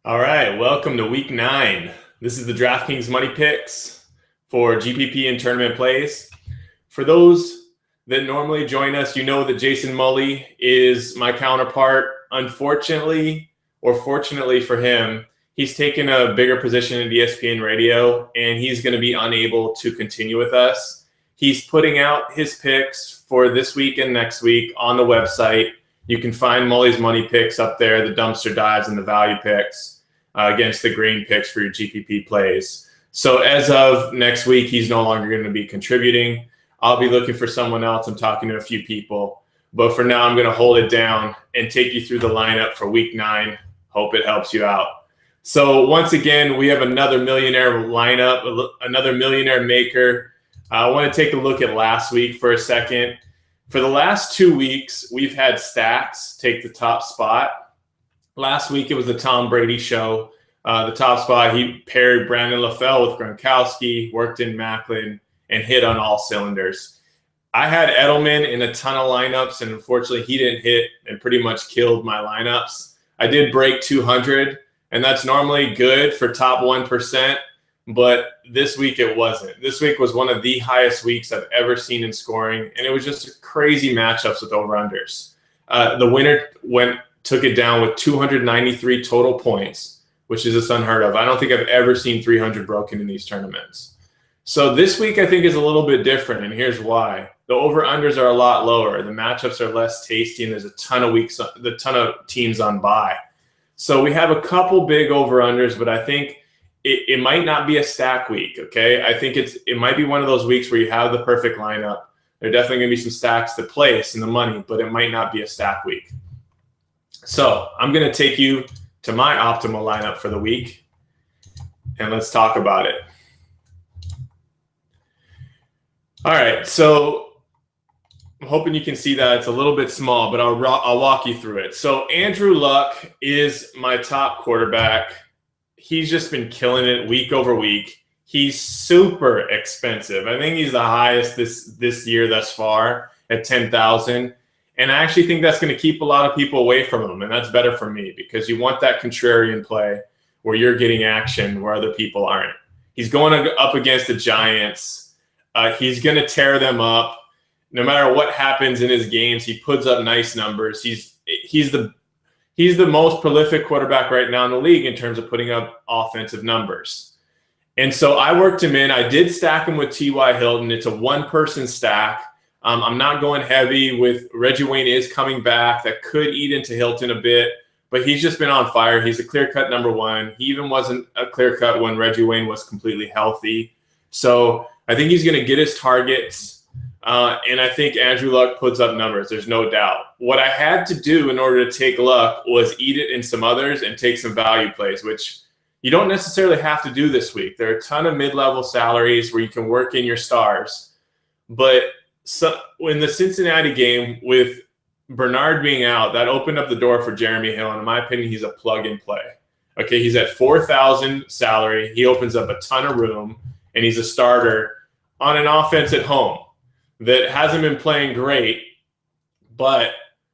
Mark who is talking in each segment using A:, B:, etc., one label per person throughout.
A: All right, welcome to week 9. This is the DraftKings money picks for GPP and tournament plays. For those that normally join us, you know that Jason Mully is my counterpart. Unfortunately, or fortunately for him, he's taken a bigger position at ESPN Radio, and he's going to be unable to continue with us. He's putting out his picks for this week and next week on the website. You can find Mully's money picks up there, the dumpster dives and the value picks against the green picks for your GPP plays. So as of next week, he's no longer going to be contributing. I'll be looking for someone else. I'm talking to a few people. But for now, I'm going to hold it down and take you through the lineup for week 9. Hope it helps you out. So once again, we have another millionaire lineup, another millionaire maker. I want to take a look at last week for a second. For the last 2 weeks, we've had Stacks take the top spot. Last week, it was the Tom Brady show. The top spot, he paired Brandon LaFell with Gronkowski, worked in Macklin, and hit on all cylinders. I had Edelman in a ton of lineups, and unfortunately, he didn't hit and pretty much killed my lineups. I did break 200, and that's normally good for top 1%. But this week it wasn't. This week was one of the highest weeks I've ever seen in scoring, and it was just crazy matchups with over-unders. The winner took it down with 293 total points, which is just unheard of. I don't think I've ever seen 300 broken in these tournaments. So this week I think is a little bit different, and here's why. The over-unders are a lot lower. The matchups are less tasty, and there's a ton of teams on bye. So we have a couple big over-unders, but I think it might not be a stack week, okay? I think it might be one of those weeks where you have the perfect lineup. There are definitely going to be some stacks to place in the money, but it might not be a stack week. So I'm going to take you to my optimal lineup for the week, and let's talk about it. All right, so I'm hoping you can see that. It's a little bit small, but I'll walk you through it. So Andrew Luck is my top quarterback. He's just been killing it week over week. He's super expensive. I think he's the highest this year thus far at 10,000. And I actually think that's going to keep a lot of people away from him. And that's better for me because you want that contrarian play where you're getting action where other people aren't. He's going up against the Giants. He's going to tear them up. No matter what happens in his games, he puts up nice numbers. He's the most prolific quarterback right now in the league in terms of putting up offensive numbers. And so I worked him in. I did stack him with T.Y. Hilton. It's a one-person stack. I'm not going heavy with Reggie Wayne is coming back. That could eat into Hilton a bit, but he's just been on fire. He's a clear-cut number one. He even wasn't a clear-cut when Reggie Wayne was completely healthy. So I think he's going to get his targets. And I think Andrew Luck puts up numbers. There's no doubt. What I had to do in order to take Luck was eat it in some others and take some value plays, which you don't necessarily have to do this week. There are a ton of mid-level salaries where you can work in your stars. But in the Cincinnati game with Bernard being out, that opened up the door for Jeremy Hill. And in my opinion, he's a plug-and-play. Okay, he's at $4,000 salary. He opens up a ton of room, and he's a starter on an offense at home that hasn't been playing great, but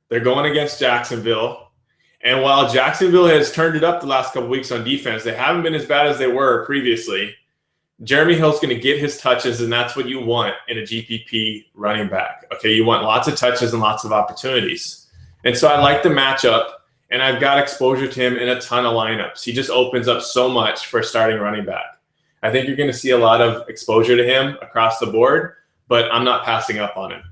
A: they're going against Jacksonville. And while Jacksonville has turned it up the last couple weeks on defense, they haven't been as bad as they were previously. Jeremy Hill's going to get his touches, and that's what you want in a GPP running back. Okay, you want lots of touches and lots of opportunities. And so I like the matchup, and I've got exposure to him in a ton of lineups. He just opens up so much for starting running back. I think you're going to see a lot of exposure to him across the board, but I'm not passing up on him.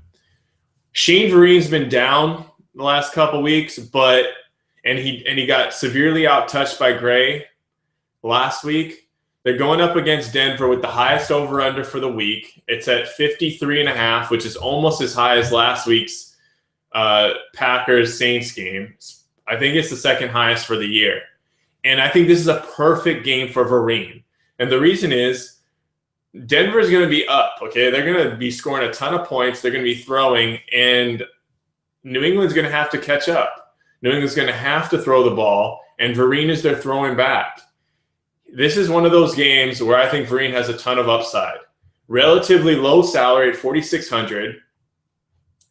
A: Shane Vereen's been down the last couple weeks, and he got severely out-touched by Gray last week. They're going up against Denver with the highest over-under for the week. It's at 53.5, which is almost as high as last week's Packers-Saints game. I think it's the second highest for the year. And I think this is a perfect game for Vereen. And the reason is, Denver is going to be up, okay? They're going to be scoring a ton of points. They're going to be throwing, and New England's going to have to catch up. New England's going to have to throw the ball, and Vereen is their throwing back. This is one of those games where I think Vereen has a ton of upside. Relatively low salary at $4,600,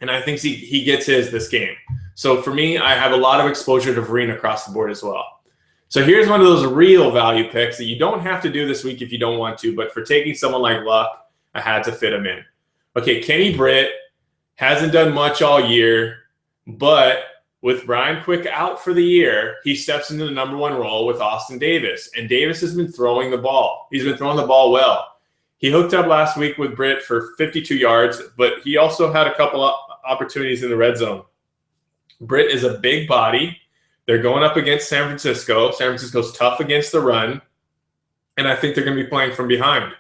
A: and I think he gets this game. So for me, I have a lot of exposure to Vereen across the board as well. So here's one of those real value picks that you don't have to do this week if you don't want to, but for taking someone like Luck, I had to fit him in. Okay, Kenny Britt hasn't done much all year, but with Brian Quick out for the year, he steps into the number one role with Austin Davis, and Davis has been throwing the ball. He's been throwing the ball well. He hooked up last week with Britt for 52 yards, but he also had a couple of opportunities in the red zone. Britt is a big body. They're going up against San Francisco. San Francisco's tough against the run, and I think they're going to be playing from behind.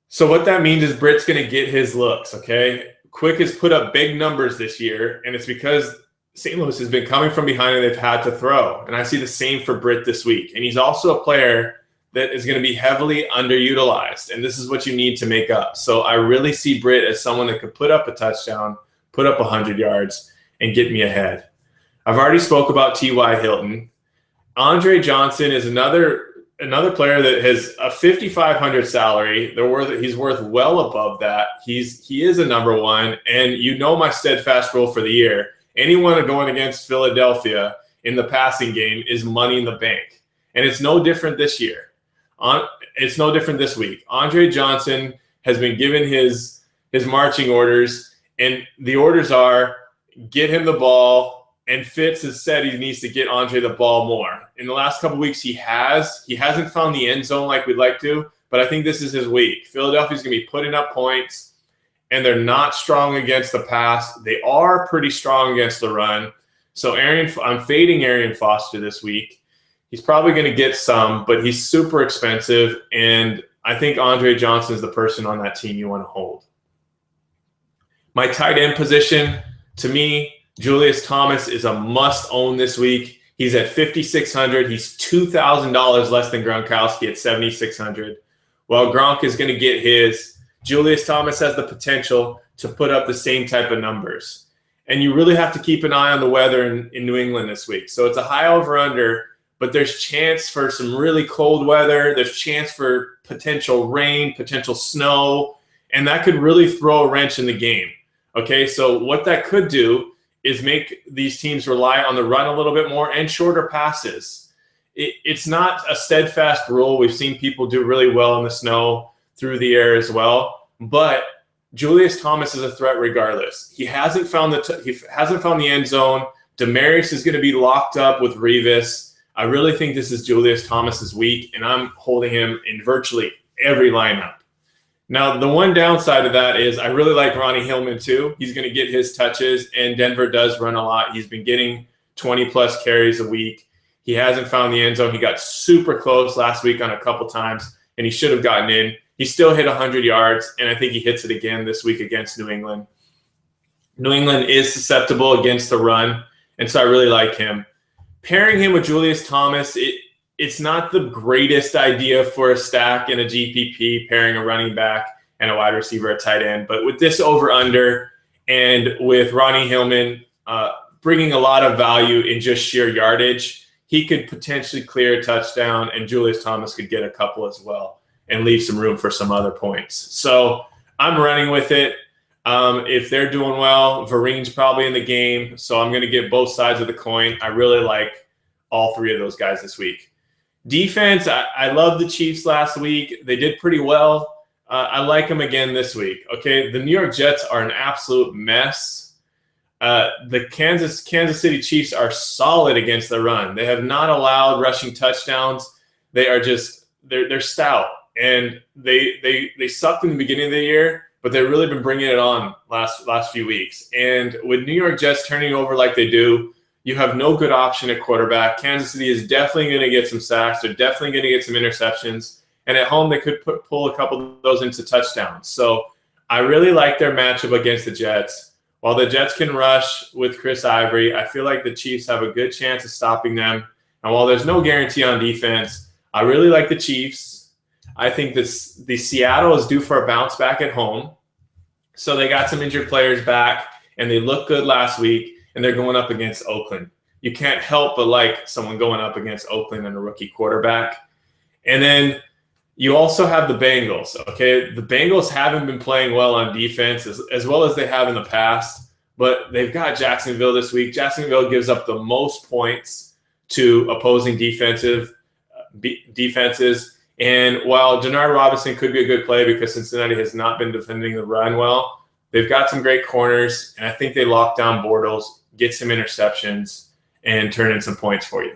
A: So what that means is Britt's going to get his looks, okay? Quick has put up big numbers this year, and it's because St. Louis has been coming from behind and they've had to throw. And I see the same for Britt this week. And he's also a player that is going to be heavily underutilized, and this is what you need to make up. So I really see Britt as someone that could put up a touchdown, put up 100 yards, and get me ahead. I've already spoke about T.Y. Hilton. Andre Johnson is another player that has a $5,500 salary. He's worth well above that. He is a number one, and you know my steadfast rule for the year. Anyone going against Philadelphia in the passing game is money in the bank, and it's no different this year. It's no different this week. Andre Johnson has been given his marching orders, and the orders are get him the ball. And Fitz has said he needs to get Andre the ball more. In the last couple of weeks, he hasn't found the end zone like we'd like to, but I think this is his week. Philadelphia's going to be putting up points, and they're not strong against the pass. They are pretty strong against the run. So I'm fading Arian Foster this week. He's probably going to get some, but he's super expensive, and I think Andre Johnson is the person on that team you want to hold. My tight end position, to me, Julius Thomas is a must-own this week. He's at $5,600. He's $2,000 less than Gronkowski at $7,600. While Gronk is going to get his, Julius Thomas has the potential to put up the same type of numbers. And you really have to keep an eye on the weather in New England this week. So it's a high over-under, but there's chance for some really cold weather. There's chance for potential rain, potential snow, and that could really throw a wrench in the game. Okay, so what that could do is make these teams rely on the run a little bit more and shorter passes. It's not a steadfast rule. We've seen people do really well in the snow through the air as well, but Julius Thomas is a threat regardless. He hasn't found the end zone. Demarius is going to be locked up with Revis. I really think this is Julius Thomas's week, and I'm holding him in virtually every lineup. Now, the one downside of that is I really like Ronnie Hillman too. He's going to get his touches, and Denver does run a lot. He's been getting 20-plus carries a week. He hasn't found the end zone. He got super close last week on a couple times, and he should have gotten in. He still hit 100 yards, and I think he hits it again this week against New England. New England is susceptible against the run, and so I really like him. Pairing him with Julius Thomas, it's not the greatest idea for a stack in a GPP, pairing a running back and a wide receiver, a tight end. But with this over-under and with Ronnie Hillman bringing a lot of value in just sheer yardage, he could potentially clear a touchdown, and Julius Thomas could get a couple as well and leave some room for some other points. So I'm running with it. If they're doing well, Vereen's probably in the game, so I'm going to get both sides of the coin. I really like all three of those guys this week. Defense, I love the Chiefs last week. They did pretty well. I like them again this week. Okay, the New York Jets are an absolute mess. The Kansas City Chiefs are solid against the run. They have not allowed rushing touchdowns. They are just they're stout, and they sucked in the beginning of the year, but they've really been bringing it on last few weeks. And with New York Jets turning over like they do, you have no good option at quarterback. Kansas City is definitely going to get some sacks. They're definitely going to get some interceptions. And at home, they could pull a couple of those into touchdowns. So I really like their matchup against the Jets. While the Jets can rush with Chris Ivory, I feel like the Chiefs have a good chance of stopping them. And while there's no guarantee on defense, I really like the Chiefs. I think the Seattle is due for a bounce back at home. So they got some injured players back, and they looked good last week. And they're going up against Oakland. You can't help but like someone going up against Oakland and a rookie quarterback. And then you also have the Bengals, okay? The Bengals haven't been playing well on defense as well as they have in the past, but they've got Jacksonville this week. Jacksonville gives up the most points to opposing defenses. And while Denard Robinson could be a good play because Cincinnati has not been defending the run well, they've got some great corners, and I think they lock down Bortles, get some interceptions, and turn in some points for you.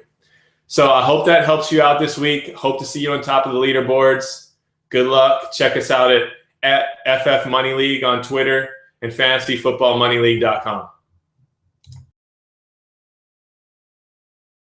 A: So I hope that helps you out this week. Hope to see you on top of the leaderboards. Good luck. Check us out at FF Money League on Twitter and fantasyfootballmoneyleague.com.